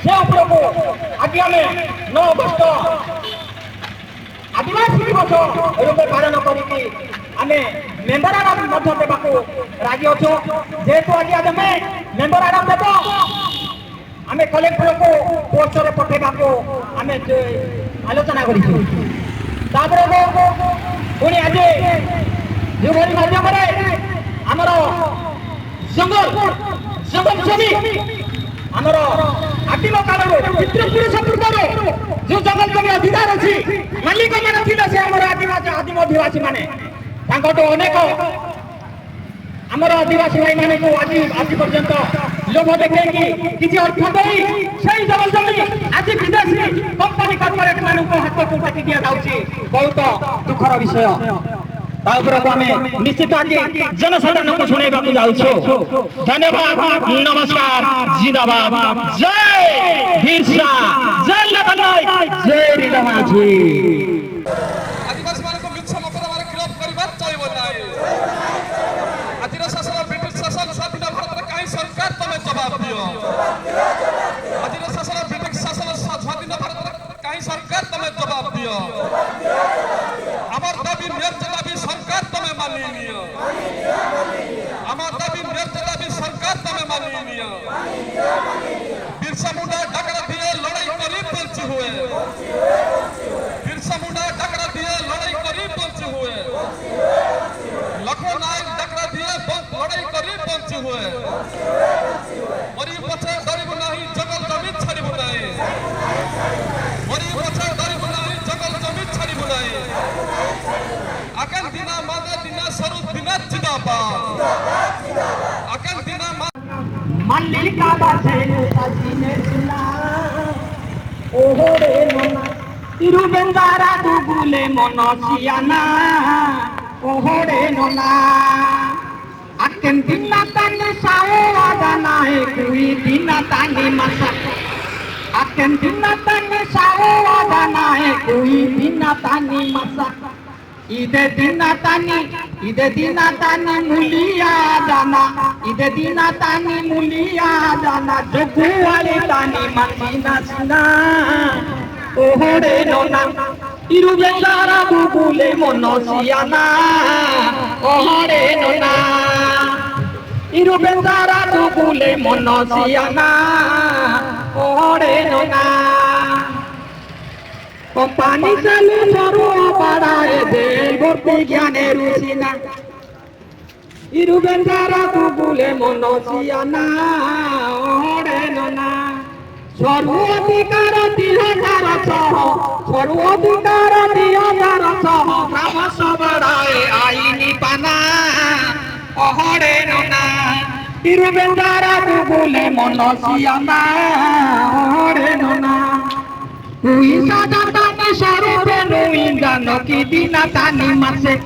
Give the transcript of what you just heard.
से उपरको आज आम 9 अगस्त आदिवासी दिवस रूपे पालन करके आम मेम्बर आराम देवाक राजी अच्छु जेहेतु आज आम मेम्बर आराम देव आम कलेक्टर को पोस्टर पठेगा आम आलोचना कर पुणी आज जो माध्यम आमर जंगल जंगल छवि आमर आदिम काल पितृपुरुष पूर्वर जो जंगल जमी अधिकार अच्छी मालिक मैंने थे आदिम आदिवासी मैंने अनेक आमर आदिवासी भाई मान को आज आज पर्यंत लोभ देखी किसी अर्थ दे जंगल जमी आज विदेशी कंपानी कॉर्पोरेट मान हाथ को काटी दि जाऊँगी बहुत दुखर विषय निश्चित आज जनसाधारण को शुणा जाऊँ। धन्यवाद, नमस्कार, जिंदाबाद, जय बिरसा, जय लखनऊ, जय रीलामाझी। आदिवासी मान को मिछ मकदमार गिरफ्त करबा चाहिबो नाही। आदिर शासन ब्रिटिश शासन स्वाधीन भारत रे काई सरकार तमे जवाब दियो। आदिर शासन ब्रिटिश शासन स्वाधीन भारत रे काई सरकार तमे जवाब दियो। আমার দাবি ন্যায্য দাবি সরকার তুমি মানিয়ে নিও। আমার দাবি ন্যায্য দাবি সরকার তুমি মানিয়ে নিও। বিরসা মুন্ডা ডাকরা দিয়ে লড়াই করি বঞ্চিত हुए। বিরসা মুন্ডা ডাকরা দিয়ে লড়াই করি বঞ্চিত हुए। লক্ষ্মণ নায়ক ডাকরা দিয়ে লড়াই করি বঞ্চিত हुए। মরি পছে ডরিব নাহি জঙ্গল জমি ছাড়িব নাই। মরি পছে ডরিব নাহি জঙ্গল জমি ছাড়িব নাই। akan dina mada dina saru dina jidabaad akan dina mallika basenu tajine sila ohore nona tirubendara dugule monosiana ohore nona akan dina tani sawada nae kui dina tani masa akan dina tani sawada nae kui dina tani masa ide dina tani mulia dana ide dina tani mulia dana jogu wale tani masina sina ohore nona irubendara bubule monosiana ohore nona irubendara bubule monosiana ohore nona company चालू करो पढ़ाए दे भर्ती ज्ञाने रुचिना इरुबेंदारा बुबुले मनोसियाना ओरे नना सर्व अधिकार 2006 सर्व अधिकार 2006 ग्राम सभाए आईनी पाना ओरे नना इरुबेंदारा बुबुले मनोसियाना ओरे नना Uisa datang saru benu indah noki dina tani masek